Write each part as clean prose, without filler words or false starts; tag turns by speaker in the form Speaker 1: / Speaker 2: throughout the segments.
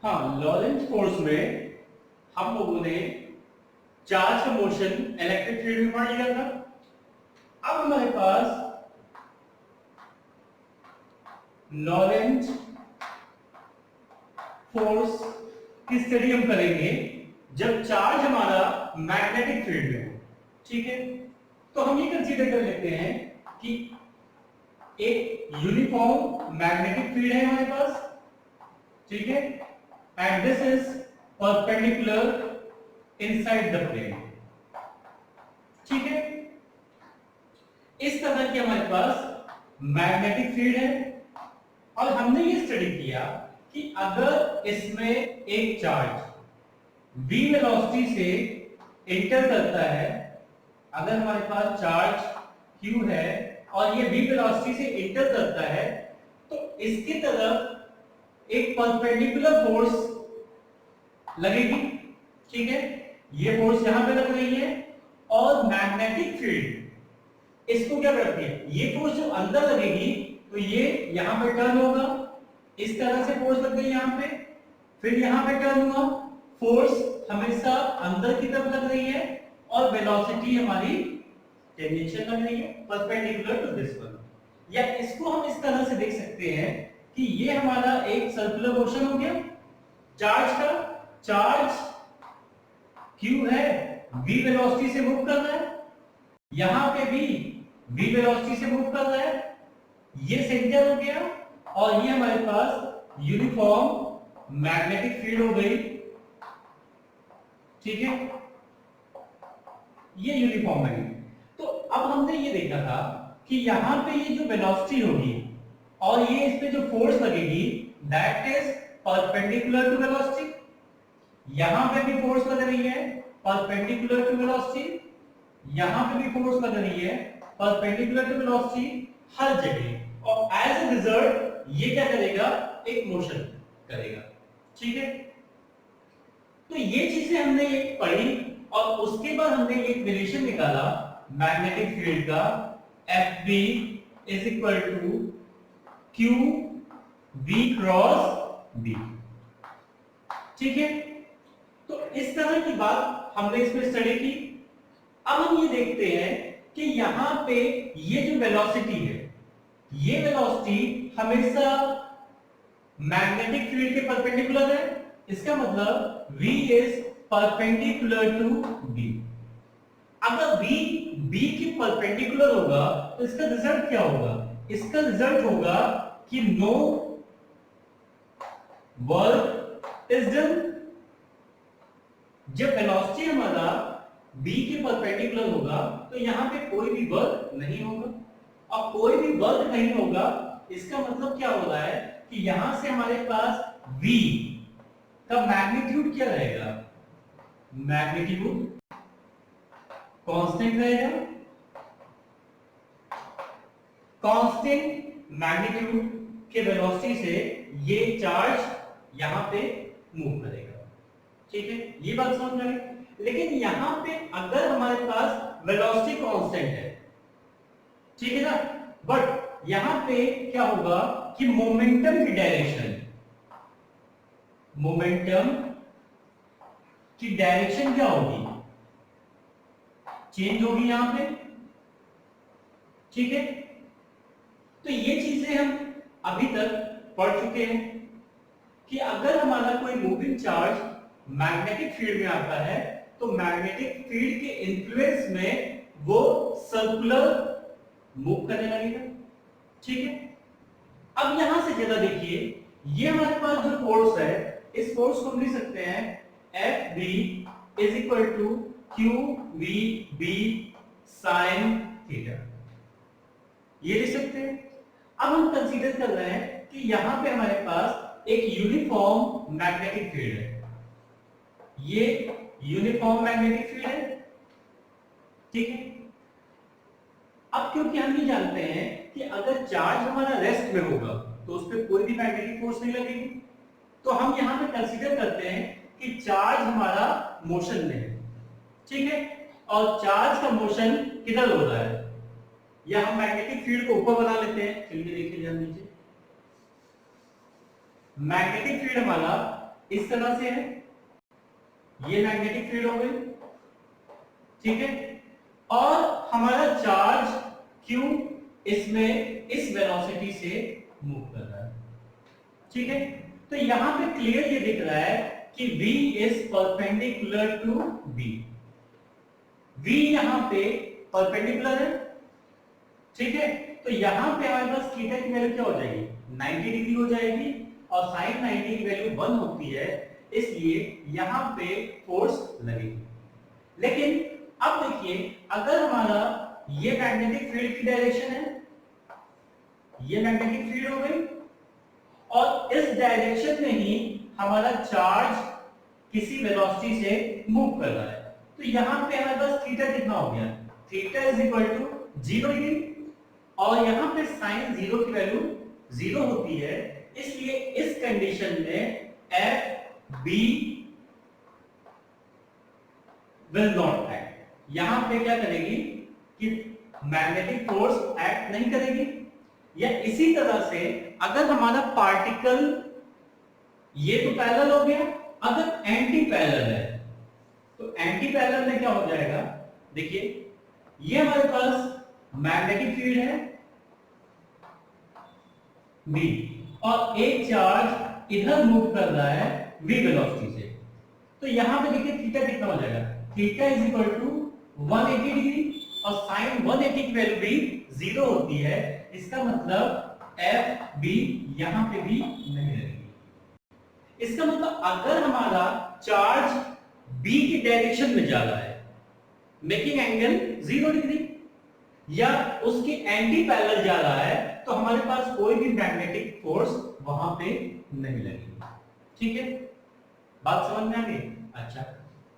Speaker 1: हाँ, Laurent force में हम लोगों ने चार्ज का मोशन इलेक्ट्रिक फील्ड में पढ़ लिया था। अब हमारे पास लॉरेंट फोर्स की स्टडी हम करेंगे जब चार्ज हमारा मैग्नेटिक फील्ड में हो। ठीक है, तो हम ये कंसीडर कर लेते हैं कि एक यूनिफॉर्म मैग्नेटिक फील्ड है हमारे पास। ठीक है, and this is perpendicular inside the plane. ठीक है, इस तरह की हमारे पास मैग्नेटिक फील्ड है और हमने ये स्टडी किया कि अगर इसमें एक चार्ज v वेलोसिटी से इंटर करता है, अगर हमारे पास चार्ज q है और ये v वेलोसिटी से इंटर करता है, तो इसकी तरफ एक परपेंडिकुलर फोर्स लगेगी। ठीक है, ये फोर्स यहां पे लग रही है और मैग्नेटिक फील्ड इसको क्या करती है, ये फोर्स जो अंदर लगेगी तो ये यहां पे टर्न होगा, इस तरह से फोर्स लग गई यहां पे, फिर यहां पे टर्न हुआ, फोर्स हमेशा अंदर की तरफ लग रही है और वेलोसिटी हमारी टेंजेंशियल लग रही है परपेंडिकुलर टू दिस वन। या इसको हम इस तरह से देख सकते हैं कि ये हमारा एक सर्कुलर मोशन हो गया चार्ज का। चार्ज q है, v वेलोसिटी से मूव कर रहा है, यहां पे भी v वेलोसिटी से मूव कर रहा है, ये सेंटर हो गया और ये हमारे पास यूनिफॉर्म मैग्नेटिक फील्ड हो गई। ठीक है, ये यूनिफॉर्म मैग्नेटिक। तो अब हमने ये देखा था कि यहां पे ये जो वेलोसिटी होगी और ये इस पे जो फोर्स लगेगी that is perpendicular to velocity. यहां पे भी फोर्स लग रही है परपेंडिकुलर टू वेलोसिटी, यहां पे भी फोर्स लग रही है परपेंडिकुलर टू वेलोसिटी, हर जगह, और एज ए रिजल्ट ये क्या करेगा, एक मोशन करेगा। ठीक है, तो ये चीजें हमने एक पढ़ी और उसके बाद हमने एक रिलेशन निकाला मैग्नेटिक फील्ड का, f b is equal to q b cross b. ठीक है, तो इस तरह की बात हमने इसमें स्टडी की। अब हम ये देखते हैं कि यहां पे ये जो वेलोसिटी है, ये वेलोसिटी हमेशा मैग्नेटिक फील्ड के परपेंडिकुलर है, इसका मतलब v is perpendicular to b। अगर v b के परपेंडिकुलर होगा तो इसका रिजल्ट क्या होगा, इसका रिजल्ट होगा कि नो वर्क इज डन। जब वेलोसिटी हमारा b के परपेंडिकुलर होगा तो यहां पे कोई भी वर्क नहीं होगा, और कोई भी वर्क नहीं होगा इसका मतलब क्या हो रहा है कि यहां से हमारे पास v का मैग्नीट्यूड क्या रहेगा, मैग्नीट्यूड कांस्टेंट रहेगा। कांस्टेंट मैग्नीट्यूड के वेलोसिटी से ये चार्ज यहां पे मूव करेगा। ठीक है, ये बात समझ में आई। लेकिन यहां पे अगर हमारे पास वेलोसिटी कांस्टेंट है, ठीक है ना, बट यहां पे क्या होगा कि मोमेंटम की डायरेक्शन, मोमेंटम की डायरेक्शन क्या होगी, चेंज होगी यहां पे। ठीक है, तो ये चीजें हम अभी तक पढ़ चुके हैं कि अगर हमारा कोई मूविंग चार्ज मैग्नेटिक फील्ड में आता है तो मैग्नेटिक फील्ड के इन्फ्लुएंस में वो सर्कुलर मूव करने लगेगा। ठीक है, अब यहां से जरा देखिए, ये हमारे पास जो फोर्स है, इस फोर्स को हम लिख सकते हैं f b is equal to q v b sine theta, ये लिख सकते हैं। अब हम कंसीडर कर रहे हैं कि यहां पे हमारे पास एक यूनिफॉर्म मैग्नेटिक फील्ड है, ये यूनिफॉर्म मैग्नेटिक फील्ड है। ठीक है, अब क्योंकि हम ये जानते हैं कि अगर चार्ज हमारा रेस्ट में होगा तो उस पर कोई भी मैग्नेटिक फोर्स नहीं लगेगी, तो हम यहां पे कंसीडर करते हैं कि चार्ज हमारा मोशन में है। ठीक है, और चार्ज का मोशन किधर हो रहा है, या हम मैग्नेटिक फील्ड को ऊपर बना लेते हैं। चलिए देखिए ध्यान दीजिए, मैग्नेटिक फील्ड हमारा इस तरह से है, ये मैग्नेटिक फील्ड हो गई, ठीक है। और हमारा चार्ज क्यू इसमें इस वेलोसिटी से मूव कर रहा है, ठीक है। तो यहां पे क्लियर ये दिख रहा है कि v is perpendicular to b, v यहां पे परपेंडिकुलर है, ठीक है। तो यहां पे हमारे पास थीटा की वैल्यू क्या हो जाएगी, 90 डिग्री हो जाएगी, और sin 90 की वैल्यू 1 होती है, इसलिए यहां पे फोर्स लगेगी। लेकिन अब देखिए, अगर हमारा ये मैग्नेटिक फील्ड की डायरेक्शन है, ये मैग्नेटिक फील्ड हो गई, और इस डायरेक्शन में ही हमारा चार्ज किसी वेलोसिटी से मूव कर रहा है, तो यहां पे हमारे पास थीटा कितना हो गया, theta is equal to 0 degree, और यहां पे साइन 0 की वैल्यू 0 होती है, इसलिए इस कंडीशन में f b will not act. यहां पे क्या करेगी कि मैग्नेटिक फोर्स एक्ट नहीं करेगी। या इसी तरह से अगर हमारा पार्टिकल ये तो पैरेलल हो गया, अगर एंटी पैरेलल है तो एंटी पैरेलल में क्या हो जाएगा, देखिए ये हमारे पास मैग्नेटिक फील्ड है बी, और एक चार्ज इधर मूव कर रहा है v वेलोसिटी से, तो यहां पे देखिए थीटा कितना हो जाएगा, theta is equal to 180 degree, और साइन 180 की वैल्यू भी 0 होती है, इसका मतलब एफ बी यहां पे भी नहीं लगेगी। इसका मतलब अगर हमारा चार्ज बी की डायरेक्शन में जा रहा है, मेकिंग एंगल 0 डिग्री, या उसके एंटी पैरेलल जा रहा है, तो हमारे पास कोई भी मैग्नेटिक फोर्स वहां पे नहीं लगेगी, ठीक है। बात समझ में आ गई? अच्छा,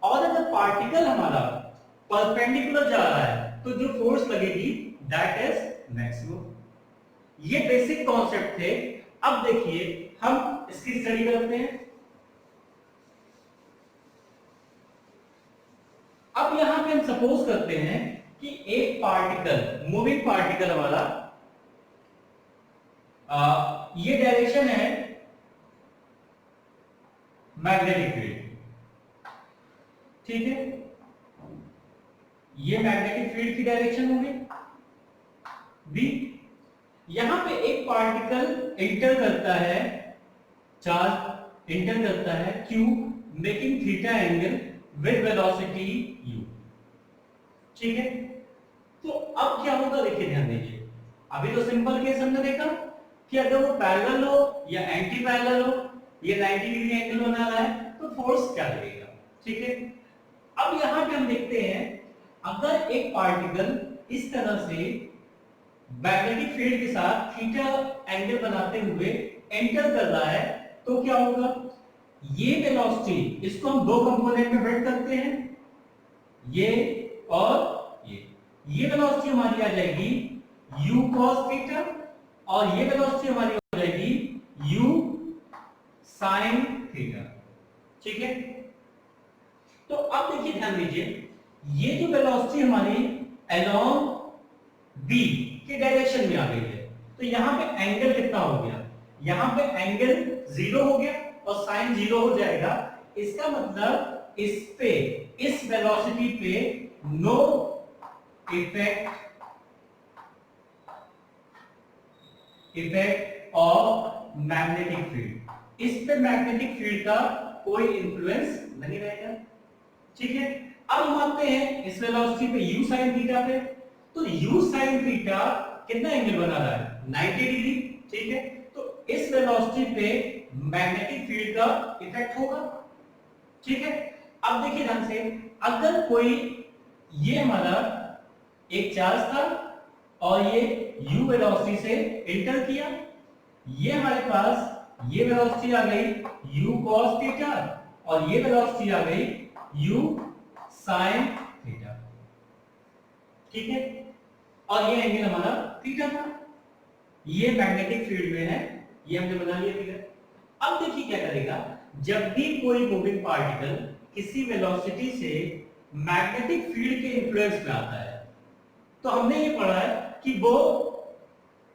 Speaker 1: और अगर पार्टिकल हमारा परपेंडिकुलर जा रहा है तो जो फोर्स लगेगी दैट इज मैक्सिमम। ये बेसिक कॉन्सेप्ट थे। अब देखिए हम इसकी स्टडी करते हैं। अब यहां पे हम सपोज करते हैं कि एक पार्टिकल, मूविंग पार्टिकल हमारा, ये डायरेक्शन है मैग्नेटिक फील्ड, ठीक है, ये मैग्नेटिक फील्ड की डायरेक्शन होगी बी। यहां पे एक पार्टिकल इंटर करता है, चार्ज इंटर करता है Q, making theta angle with velocity u, ठीक है। तो अब क्या होगा, देखिए ध्यान दीजिए, अभी तो सिंपल केस हमने देखा कि अगर वो पैरेलल हो या एंटी पैरेलल हो, ये 90 डिग्री एंगल बना रहा है, तो फोर्स क्या लगेगा, ठीक है। अब यहां पे हम देखते हैं, अगर एक पार्टिकल इस तरह से मैग्नेटिक फील्ड के साथ थीटा एंगल बनाते हुए एंटर कर रहा है, तो क्या होगा, ये वेलोसिटी, इसको हम दो कंपोनेंट में ब्रेक करते हैं, ये और ये वेलोसिटी हमारी आ जाएगी u cos थीटा, और ये वेलोसिटी हमारी हो जाएगी u sin थीटा, ठीक है। तो अब देखिए ध्यान दीजिए, ये जो वेलोसिटी हमारी अलोंग b के डायरेक्शन में आ गई है, तो यहां पे एंगल कितना हो गया, यहां पे एंगल 0 हो गया और साइन 0 हो जाएगा। इसका मतलब इस पे, इस वेलोसिटी पे no effect of magnetic field, इस पे मैग्नेटिक फील्ड का कोई इंफ्लुएंस नहीं रहेगा, ठीक है। अब हम आते हैं इस वेलोसिटी पे u sin थीटा पे, तो u sin थीटा कितना एंगल बना रहा है, 90 डिग्री, ठीक है। तो इस वेलोसिटी पे मैग्नेटिक फील्ड का इफेक्ट होगा, ठीक है। अब देखिए ध्यान से, अगर कोई, ये हमारा एक चार्ज था और ये u वेलोसिटी से एंटर किया, ये हमारे पास ये वेलोसिटी आ गई u cos थीटा, और ये वेलोसिटी आ गई u sin थीटा, ठीक है। और ये एंगल हमारा थीटा था, ये मैग्नेटिक फील्ड में है, ये हमने बना लिया फिगर। अब देखिए क्या करेगा, जब भी कोई मूविंग पार्टिकल किसी वेलोसिटी से मैग्नेटिक फील्ड के इंफ्लुएंस में आता है, तो हमने ये पढ़ा है कि वो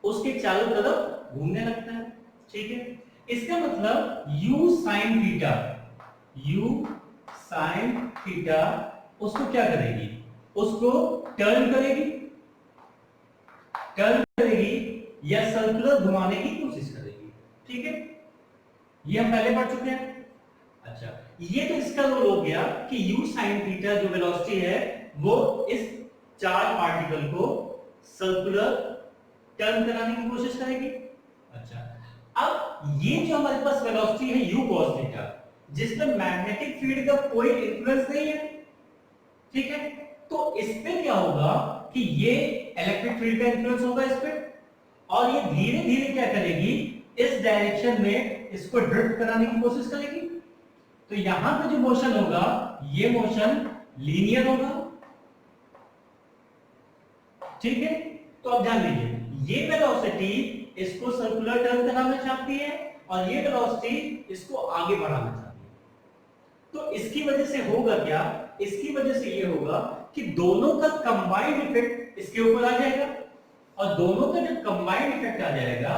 Speaker 1: उसके चारों तरफ घूमने लगता है, ठीक है। इसका मतलब u sin theta u sin theta उसको क्या करेगी, उसको टर्न करेगी, या सर्कुलर घुमाने की कोशिश करेगी। ठीक है, ये हम पहले पढ़ चुके हैं। अच्छा, ये तो इसका रोल हो गया कि u sin थीटा जो वेलोसिटी है वो इस चार्ज पार्टिकल को सर्कुलर टर्न कराने की कोशिश करेगी। अच्छा, अब ये जो हमारे पास वेलोसिटी है u cos थीटा, जिसमें मैग्नेटिक फील्ड का कोई इन्फ्लुएंस नहीं है, ठीक है, तो इस पे क्या होगा कि ये इलेक्ट्रिक फील्ड का इन्फ्लुएंस होगा इस पे, और ये धीरे धीरे क्या करेगी, इस डायरेक्शन में इसको ड्रिफ्ट कराने की कोशिश करेगी। तो यहां पे जो मोशन होगा ये मोशन लीनियर होगा। ठीक है, तो अब ध्यान दीजिए, ये वेलोसिटी इसको सर्कुलर टर्न कराना चाहती है और ये वेलोसिटी इसको आगे बढ़ाना चाहती है। तो इसकी वजह से होगा क्या, इसकी वजह से ये होगा कि दोनों का कंबाइंड इफेक्ट इसके ऊपर आ जाएगा, और दोनों का जब कंबाइंड इफेक्ट आ जाएगा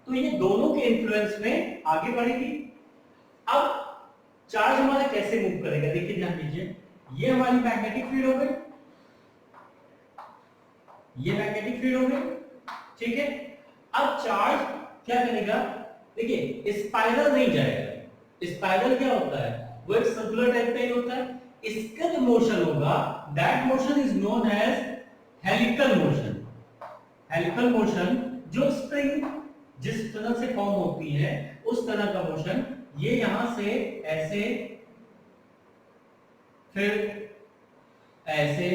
Speaker 1: तो ये दोनों के इन्फ्लुएंस में आगे बढ़ेगी। अब चार्ज हमारा कैसे मूव करेगा, देखिए ध्यान दीजिए, ये हमारी मैग्नेटिक फील्ड हो गई, ये मैग्नेटिक फील्ड हो गई। ठीक है, अब चार्ज क्या करेगा, देखिए स्पाइरल नहीं जाएगा। स्पाइरल क्या होता है, वो एक सर्कुलर टाइप का ही होता है। इसका जो मोशन होगा that motion is known as helical motion. Helical motion, जो स्प्रिंग जिस तरह से फॉर्म होती है उस तरह का मोशन, ये यहां से ऐसे, फिर ऐसे,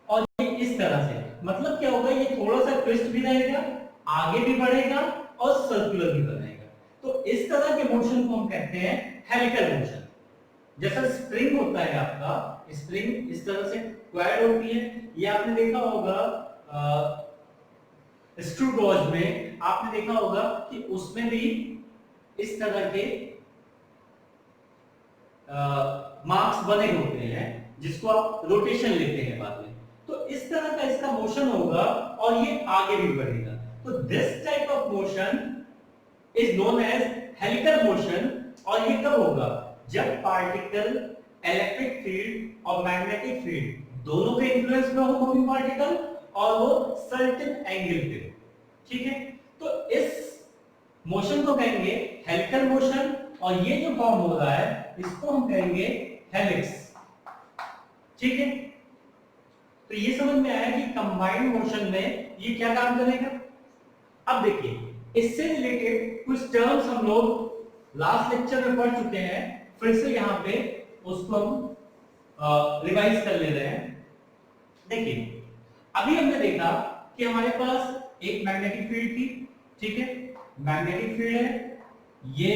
Speaker 1: और ये इस तरह से, मतलब क्या होगा, ये थोड़ा सा ट्विस्ट भी रहेगा, आगे भी बढ़ेगा और सर्कुलर भी बनेगा। तो इस तरह के मोशन को हम कहते हैं हेलिकल मोशन। जैसा स्प्रिंग होता है आपका, स्प्रिंग इस तरह से क्वाड होती है, ये आपने देखा होगा स्क्रू गॉज में, आपने देखा होगा कि उसमें भी इस तरह के मार्क्स बने होते हैं जिसको आप रोटेशन लेते हैं बाद में। तो इस तरह का इसका मोशन होगा और ये आगे भी बढ़ेगा। तो this type of motion is known as helical motion. और ये कब होगा, जब पार्टिकल इलेक्ट्रिक फील्ड और मैग्नेटिक फील्ड दोनों के इन्फ्लुएंस में हो मूविंग पार्टिकल, और वो सर्टेन एंगल पे। ठीक है, तो इस मोशन को कहेंगे हेलिकल मोशन, और ये जो फॉर्म हो रहा है इसको हम कहेंगे हेलिक्स। ठीक है, तो ये समझ में आया कि कंबाइंड मोशन में ये क्या काम करेगा। अब देखिए, इससे रिलेटेड कुछ टर्म्स हम लोग लास्ट लेक्चर में पढ़ चुके हैं, फिर से यहाँ पे उसको हम रिवाइज कर ले रहे हैं। देखिए, अभी हमने देखा कि हमारे पास एक मैग्नेटिक फील्ड थी। ठीक है, मैग्नेटिक फील्ड है, ये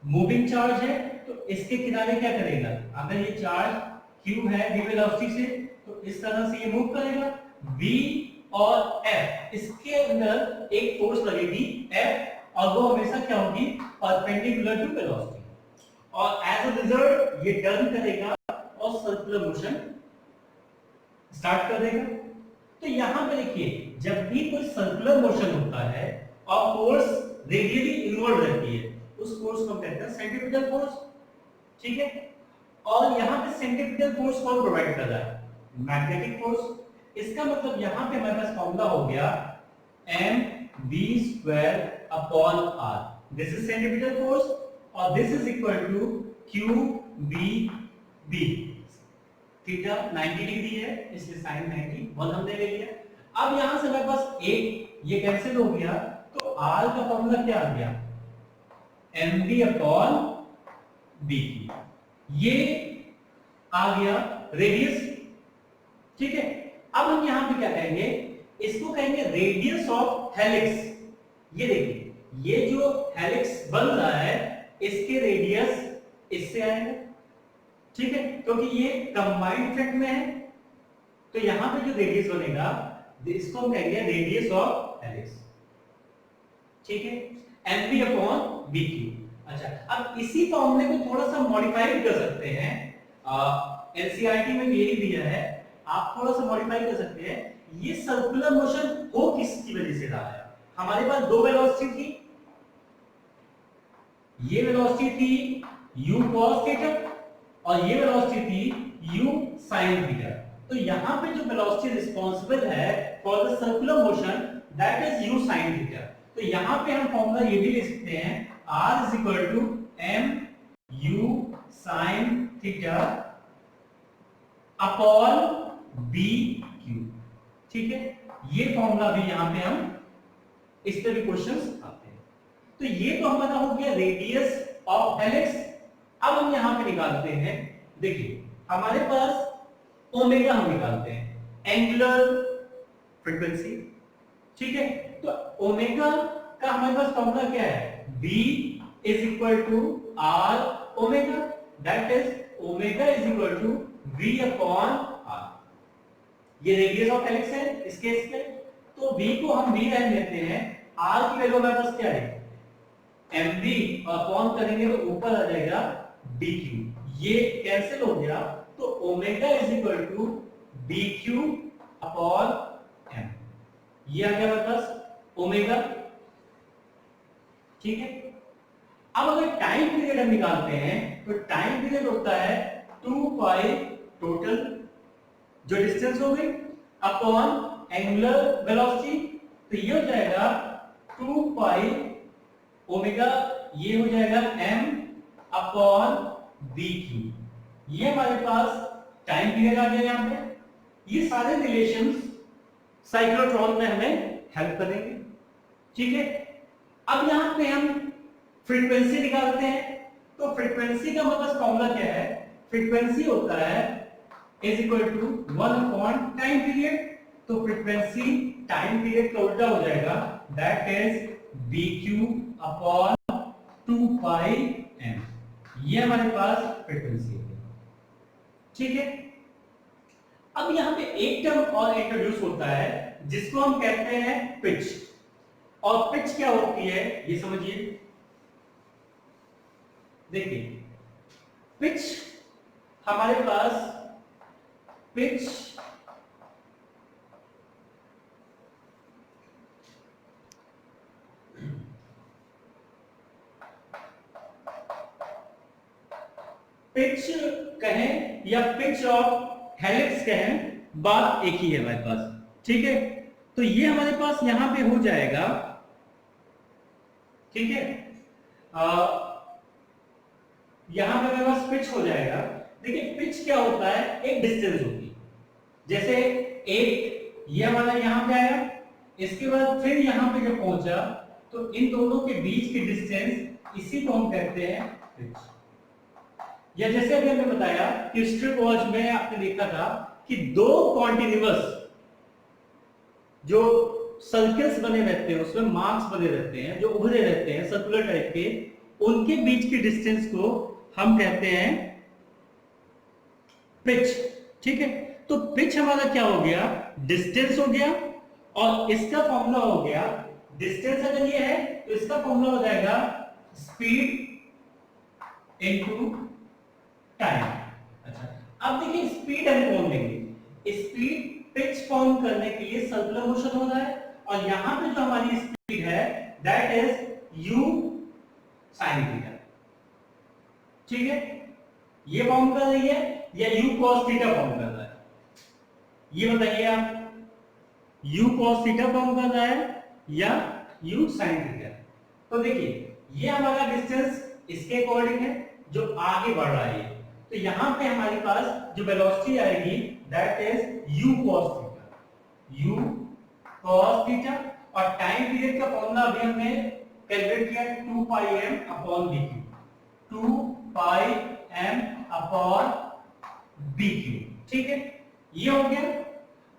Speaker 1: मूविंग चार्ज है, तो इसके किनारे क्या करेगा, अगर ये चार्ज q है v वेलोसिटी से, तो इस तरह से ये मूव करेगा। v और f, इसके अंदर एक फोर्स लगेगी f, और वो हमेशा क्या होगी, परपेंडिकुलर टू वेलोसिटी, और एज अ रिजल्ट ये टर्न करेगा और सर्कुलर मोशन स्टार्ट कर देगा। तो यहां पे देखिए, जब भी कोई सर्कुलर मोशन होता है और फोर्स रेडियली इन्वॉल्व रहती है, उस फोर्स को कहते हैं सेंट्रीफ्यूगल फोर्स। ठीक है, और यहां पे सेंट्रीफ्यूगल फोर्स कौन प्रोवाइड कर रहा है, मैग्नेटिक फोर्स। इसका मतलब यहां पे हमारे पास फॉर्मूला हो गया mv² upon r, this is centrifugal force, और this is equal to qvb। Theta 90 degree है, इसलिए sin 90 1 हमने ले लिया। अब यहां से हमारे पास एक ये कैंसिल हो गया, तो r का फॉर्मूला क्या आ गया, mv अपॉन b, ये आ गया रेडियस। ठीक है, अब हम यहां पे क्या कहेंगे, इसको कहेंगे रेडियस ऑफ हेलिक्स। ये देखिए, ये जो हेलिक्स बन रहा है इसके रेडियस इससे आएगा। ठीक है, क्योंकि ये कंबाइंड इफेक्ट में है, तो यहां पे जो रेडियस बनेगा इसको हम कहेंगे रेडियस ऑफ हेलिक्स। ठीक है, mv अपॉन bq। अच्छा, अब इसी फॉर्मूले को थोड़ा सा मॉडिफाई भी कर सकते हैं, एनसीईआरटी में यही दिया है, आप थोड़ा सा मॉडिफाई कर सकते हैं। ये सर्कुलर मोशन हो किसकी वजह से रहा है, हमारे पास दो वेलोसिटी थी, ये वेलोसिटी थी u cos थीटा और ये वेलोसिटी थी u sin थीटा। तो यहां पे जो वेलोसिटी रिस्पांसिबल है for the circular motion that is u sin theta. तो यहां पे हम फॉर्मूला ये भी लिख सकते हैं r is equal to m u sin theta upon b q। ठीक है, ये फॉर्मूला भी यहां पे हम इस पे भी क्वेश्चंस आते हैं। तो ये तो हमारा हो गया रेडियस ऑफ हेलिक्स। अब हम यहां पे निकालते हैं, देखिए हमारे पास ओमेगा हम निकालते हैं, एंगुलर फ्रीक्वेंसी। ठीक है, तो ओमेगा का हमारे पास फॉर्मूला क्या है, v is equal to r omega, that is omega is equal to v upon r। ये रेडियस ऑफ हेलिक्स है इस केस में, तो v को हम v रहने देते हैं, r की वैल्यू हमारे पास क्या है mv, अपॉन करेंगे तो ऊपर आ जाएगा dq, ये कैंसिल हो गया, तो omega is equal to dq upon m, ये आ गया हमारे पास ओमेगा। ठीक है, अब अगर टाइम पीरियड हम निकालते हैं तो टाइम पीरियड होता है 2 पाई टोटल जो डिस्टेंस हो गई अपॉन एंगुलर वेलोसिटी, तो ये हो जाएगा 2 पाई ओमेगा, ये हो जाएगा m अपॉन dq। ये हमारे पास टाइम पीरियड आ गया यहां पे। ये सारे रिलेशंस साइक्लोट्रॉन में हमें हेल्प करेंगे। ठीक है, अब यहां पे हम फ्रीक्वेंसी निकालते हैं, तो फ्रीक्वेंसी का मतलब फॉर्मूला क्या है, फ्रीक्वेंसी होता है is equal to 1 upon time period. तो फ्रीक्वेंसी टाइम पीरियड का उल्टा हो जाएगा, that is bq upon 2 pi m। ये हमारे पास फ्रीक्वेंसी है। ठीक है, अब यहां पे एक टर्म और इंट्रोड्यूस होता है जिसको हम कहते हैं पिच। और पिच क्या होती है ये समझिए। देखिए पिच हमारे पास, पिच पिच कहें या पिच ऑफ हेलिक्स कहें, बात एक ही है हमारे पास। ठीक है, तो ये हमारे पास यहां पे हो जाएगा। ठीक है, यहां पे मेरे पास पिच हो जाएगा। देखिए पिच क्या होता है, एक डिस्टेंस होती है, जैसे एक ये हमारा यहां पे आया, इसके बाद फिर यहां पे जब पहुंचा तो इन दोनों के बीच की डिस्टेंस, इसी को हम कहते हैं पिच। या जैसे अभी हमने बताया कि स्ट्रिप वॉच में आपने देखा था कि दो कॉन्टिन्यूअस जो सर्कल्स बने रहते हैं, उसमें मार्क्स बने रहते हैं जो उभरे रहते हैं सर्कुलर टाइप के, उनके बीच की डिस्टेंस को हम कहते हैं पिच। ठीक है, तो पिच हमारा क्या हो गया, डिस्टेंस हो गया, और इसका फॉर्मूला हो गया, डिस्टेंस अगर ये है तो इसका फॉर्मूला हो जाएगा स्पीड इनटू टाइम। अच्छा, अब देखिए स्पीड हम कौन लेंगे, स्पीड पिच फॉर्म करने के लिए सर्कुलर मोशन हो रहा है, और यहां पे जो हमारी स्पीड है that is u sin theta. ठीक है, ये फॉर्म कर रही है या u cos थीटा फॉर्म कर रहा है, ये बताइए आप, u cos थीटा फॉर्म कर रहा है या u sin थीटा। तो देखिए ये हमारा डिस्टेंस इसके अकॉर्डिंग है जो आगे बढ़ रहा है, तो यहां पे हमारे पास जो वेलोसिटी आएगी that is u cos theta, u cos theta, और टाइम पीरियड का फॉर्मूला अभी हमने कैलकुलेट किया 2 pi m upon bq, 2 pi m upon bq। ठीक है, ये हो गया।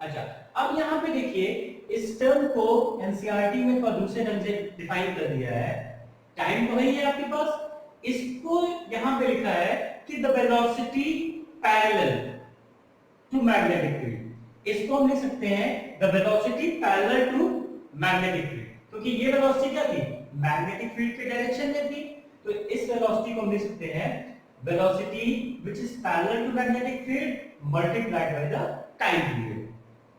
Speaker 1: अच्छा, अब यहां पे देखिए इस टर्म को एनसीईआरटी में दूसरे ढंग से डिफाइन कर दिया है। टाइम तो वही है आपके पास, इसको यहां पे लिखा है कि the velocity parallel to magnetic field. इसको हम लिख सकते हैं the velocity parallel to magnetic field, क्योंकि ये वेलोसिटी क्या थी, मैग्नेटिक फील्ड के डायरेक्शन में थी, तो इस वेलोसिटी को हम लिख सकते हैं velocity which is parallel to magnetic field multiplied by the time period.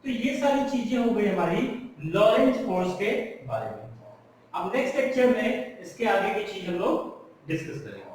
Speaker 1: तो ये सारी चीजें हो गई हमारी लॉरेंज फोर्स के बारे में। अब नेक्स्ट लेक्चर में इसके आगे की चीज हम लोग डिस्कस करेंगे।